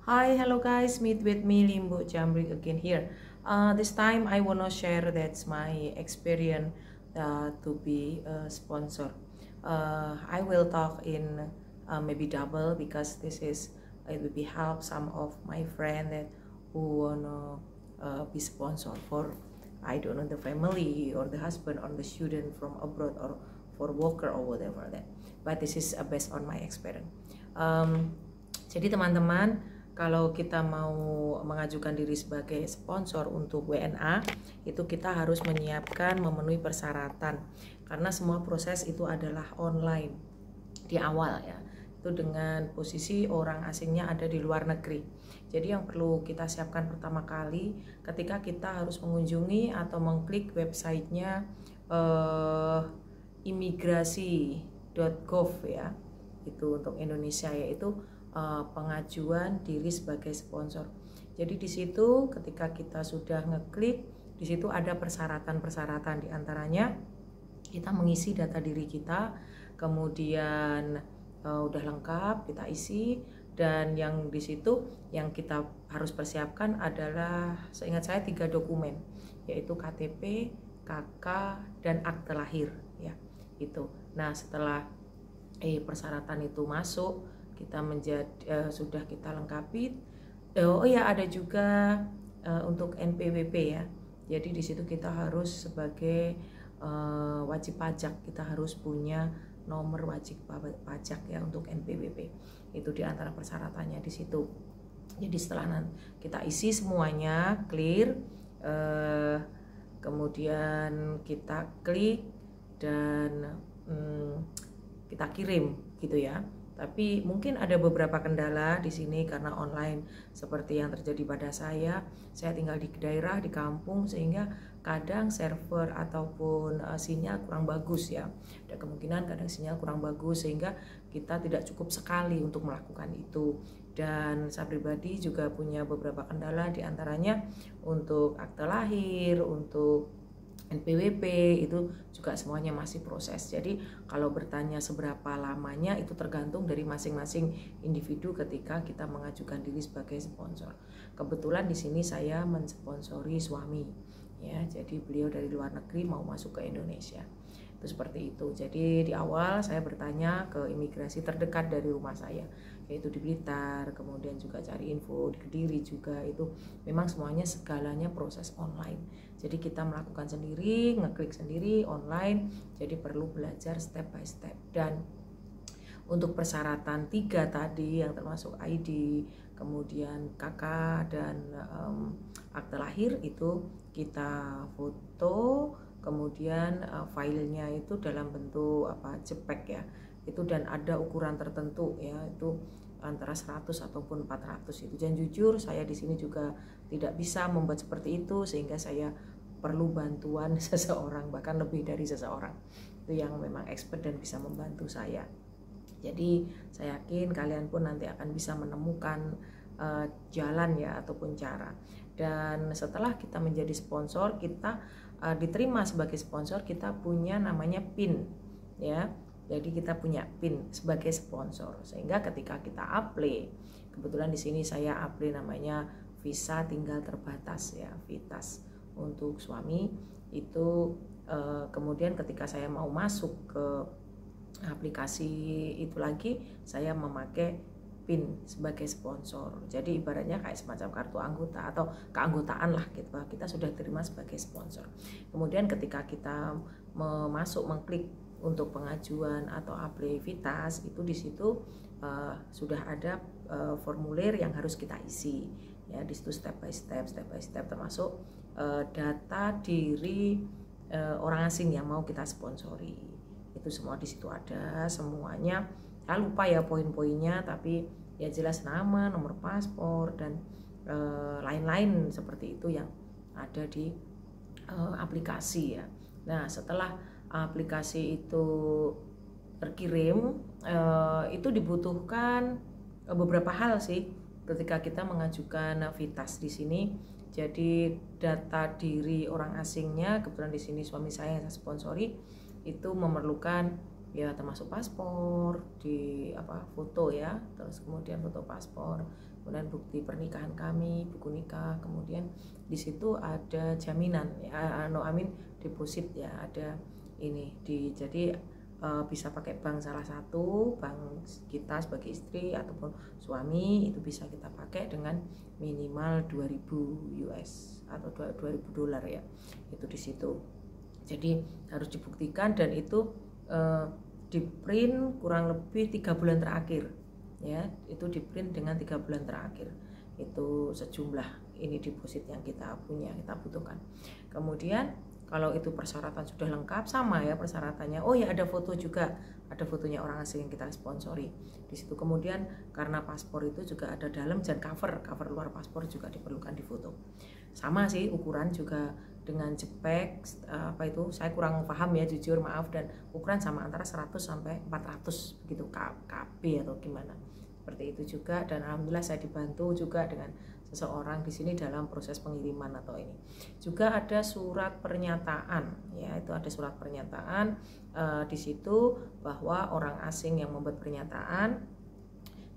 Hi, hello guys, meet with me Limbo Jamrik again here. This time I wanna share that's my experience to be a sponsor. I will talk in maybe double because this is it will be help some of my friend that who wanna be sponsor for I don't know the family or the husband or the student from abroad or for worker or whatever that. But this is based on my experience. Jadi teman-teman, kalau kita mau mengajukan diri sebagai sponsor untuk WNA, itu kita harus menyiapkan memenuhi persyaratan karena semua proses itu adalah online di awal ya. Itu dengan posisi orang asingnya ada di luar negeri. Jadi yang perlu kita siapkan pertama kali ketika kita harus mengunjungi atau mengklik websitenya imigrasi.gov ya. Itu untuk Indonesia, yaitu pengajuan diri sebagai sponsor. Jadi di situ ketika kita sudah ngeklik, di situ ada persyaratan-persyaratan, diantaranya kita mengisi data diri kita, kemudian udah lengkap kita isi, dan yang di situ yang kita harus persiapkan adalah seingat saya 3 dokumen, yaitu KTP, KK, dan akte lahir ya. Itu. Nah, setelah persyaratan itu masuk, kita sudah kita lengkapi. Oh ya, ada juga untuk NPWP ya. Jadi di situ kita harus sebagai wajib pajak, kita harus punya nomor wajib pajak ya untuk NPWP. Itu di antara persyaratannya di situ. Jadi setelah kita isi semuanya clear, kemudian kita klik dan kita kirim gitu ya. Tapi mungkin ada beberapa kendala di sini karena online seperti yang terjadi pada saya. Saya tinggal di daerah, di kampung, sehingga kadang server ataupun sinyal kurang bagus ya. Ada kemungkinan kadang sinyal kurang bagus sehingga kita tidak cukup sekali untuk melakukan itu. Dan saya pribadi juga punya beberapa kendala, diantaranya untuk akte lahir, untuk NPWP itu juga semuanya masih proses. Jadi kalau bertanya seberapa lamanya itu tergantung dari masing-masing individu ketika kita mengajukan diri sebagai sponsor. Kebetulan di sini saya mensponsori suami ya. Jadi beliau dari luar negeri mau masuk ke Indonesia. Itu seperti itu. Jadi di awal saya bertanya ke imigrasi terdekat dari rumah saya, yaitu di Blitar, kemudian juga cari info di Kediri juga. Itu memang semuanya segalanya proses online. Jadi kita melakukan sendiri, ngeklik sendiri online. Jadi perlu belajar step by step. Dan untuk persyaratan 3 tadi yang termasuk ID, kemudian KK dan akte lahir itu kita foto, kemudian filenya itu dalam bentuk JPEG ya. Itu dan ada ukuran tertentu ya, itu antara 100 ataupun 400 itu. Dan jujur saya di sini juga tidak bisa membuat seperti itu, sehingga saya perlu bantuan seseorang, bahkan lebih dari seseorang. Itu yang memang expert dan bisa membantu saya. Jadi saya yakin kalian pun nanti akan bisa menemukan jalan ya ataupun cara. Dan setelah kita menjadi sponsor, kita diterima sebagai sponsor, kita punya namanya PIN ya. Jadi kita punya PIN sebagai sponsor, sehingga ketika kita apply, kebetulan di sini saya apply namanya visa tinggal terbatas ya, VITAS untuk suami itu. Kemudian ketika saya mau masuk ke aplikasi itu lagi, saya memakai PIN sebagai sponsor. Jadi ibaratnya kayak semacam kartu anggota atau keanggotaan lah gitu. Kita sudah terima sebagai sponsor. Kemudian ketika kita mengklik untuk pengajuan atau apply VITAS, itu di situ sudah ada formulir yang harus kita isi ya. Di situ step by step termasuk data diri orang asing yang mau kita sponsori. Itu semua di situ ada semuanya. Saya lupa ya poin-poinnya, tapi ya jelas nama, nomor paspor, dan lain-lain seperti itu yang ada di aplikasi ya. Nah, setelah aplikasi itu terkirim, itu dibutuhkan beberapa hal sih ketika kita mengajukan VITAS di sini. Jadi data diri orang asingnya, kebetulan di sini suami saya yang saya sponsori, itu memerlukan ya termasuk paspor, foto ya, terus kemudian foto paspor, kemudian bukti pernikahan kami, buku nikah, kemudian di situ ada jaminan ya, deposit ya, ada ini jadi bisa pakai bank salah satu, bank kita sebagai istri ataupun suami, itu bisa kita pakai dengan minimal 2000 US atau 2000 dolar ya, itu di situ. Jadi harus dibuktikan, dan itu di print kurang lebih 3 bulan terakhir ya, itu di print dengan 3 bulan terakhir, itu sejumlah ini deposit yang kita butuhkan. Kemudian kalau itu persyaratan sudah lengkap, sama ya persyaratannya. Oh ya, ada foto juga, ada fotonya orang asing yang kita sponsori di situ. Kemudian karena paspor itu juga ada dalam dan cover luar paspor juga diperlukan difoto. Sama sih ukuran juga dengan JPEG apa itu, saya kurang paham ya jujur, maaf, dan ukuran sama antara 100 sampai 400 begitu, KB atau gimana. Seperti itu juga, dan alhamdulillah saya dibantu juga dengan seseorang di sini dalam proses pengiriman atau ini. Juga ada surat pernyataan ya, itu ada surat pernyataan di situ bahwa orang asing yang membuat pernyataan.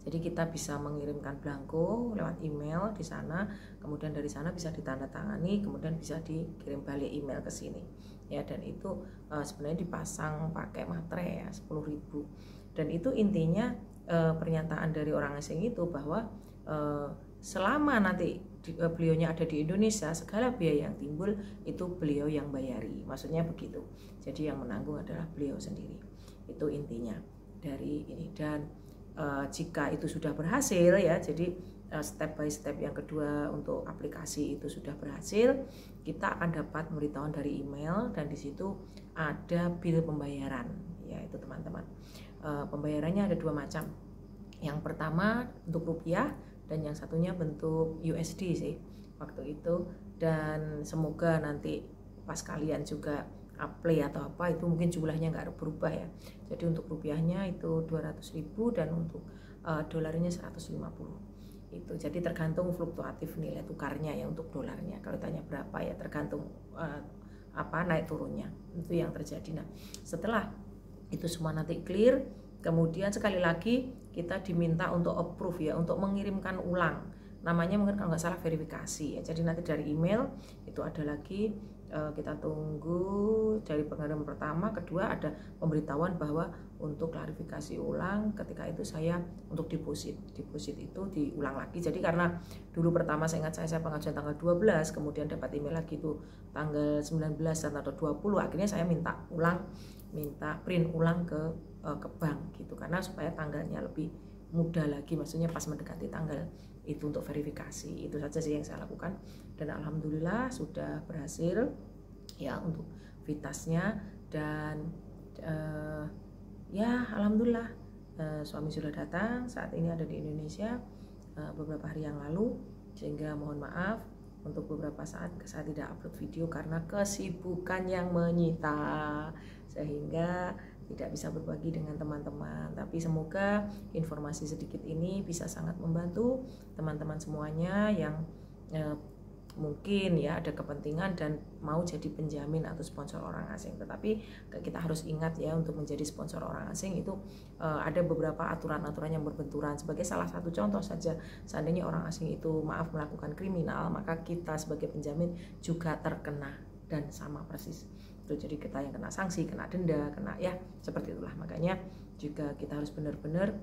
Jadi kita bisa mengirimkan blanko lewat email di sana, kemudian dari sana bisa ditandatangani, kemudian bisa dikirim balik email ke sini ya, dan itu sebenarnya dipasang pakai materai ya, 10.000. Dan itu intinya pernyataan dari orang asing itu bahwa selama nanti beliaunya ada di Indonesia, segala biaya yang timbul itu beliau yang bayari, maksudnya begitu. Jadi yang menanggung adalah beliau sendiri, itu intinya dari ini. Dan jika itu sudah berhasil ya, jadi step by step yang kedua untuk aplikasi itu sudah berhasil, kita akan dapat pemberitahuan dari email, dan di situ ada bill pembayaran ya, itu teman-teman. Pembayarannya ada 2 macam. Yang pertama untuk rupiah, dan yang satunya bentuk USD sih waktu itu. Dan semoga nanti pas kalian juga apply atau apa, itu mungkin jumlahnya nggak berubah ya. Jadi untuk rupiahnya itu 200.000, dan untuk dolarnya 150. Itu jadi tergantung fluktuatif nilai tukarnya ya untuk dolarnya. Kalau tanya berapa ya tergantung naik turunnya, itu yang terjadi. Nah, setelah itu semua nanti clear, kemudian sekali lagi kita diminta untuk approve ya, untuk mengirimkan ulang. Namanya mungkin kalau nggak salah verifikasi ya. Jadi nanti dari email itu ada lagi, kita tunggu dari pengiriman pertama, kedua ada pemberitahuan bahwa untuk klarifikasi ulang ketika itu saya untuk deposit itu diulang lagi. Jadi karena dulu pertama saya ingat saya pengajuan tanggal 12, kemudian dapat email lagi itu tanggal 19 atau 20, akhirnya saya minta print ulang ke bank gitu, karena supaya tanggalnya lebih mudah lagi, maksudnya pas mendekati tanggal itu untuk verifikasi. Itu saja sih yang saya lakukan, dan alhamdulillah sudah berhasil ya untuk Vitasnya. Dan ya alhamdulillah suami sudah datang, saat ini ada di Indonesia beberapa hari yang lalu, sehingga mohon maaf untuk beberapa saat saya tidak upload video karena kesibukan yang menyita, sehingga tidak bisa berbagi dengan teman-teman. Tapi semoga informasi sedikit ini bisa sangat membantu teman-teman semuanya yang mungkin ya ada kepentingan dan mau jadi penjamin atau sponsor orang asing. Tetapi kita harus ingat ya, untuk menjadi sponsor orang asing itu ada beberapa aturan-aturan yang berbenturan. Sebagai salah satu contoh saja, seandainya orang asing itu melakukan kriminal, maka kita sebagai penjamin juga terkena, dan sama persis. Jadi kita yang kena sanksi, kena denda, kena ya seperti itulah. Makanya juga kita harus benar-benar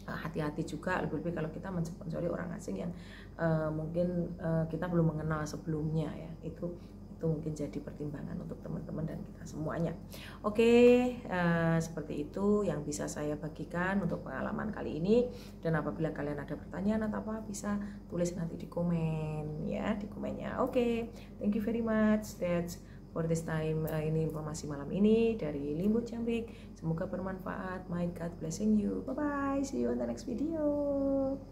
hati-hati juga, lebih-lebih kalau kita mensponsori orang asing yang mungkin kita belum mengenal sebelumnya ya. Itu mungkin jadi pertimbangan untuk teman-teman dan kita semuanya. Oke, seperti itu yang bisa saya bagikan untuk pengalaman kali ini. Dan apabila kalian ada pertanyaan atau apa, bisa tulis nanti di komen ya, di komennya. Oke, thank you very much. That's for this time. Ini informasi malam ini dari Limbut Jambik. Semoga bermanfaat. My God blessing you. Bye bye. See you on the next video.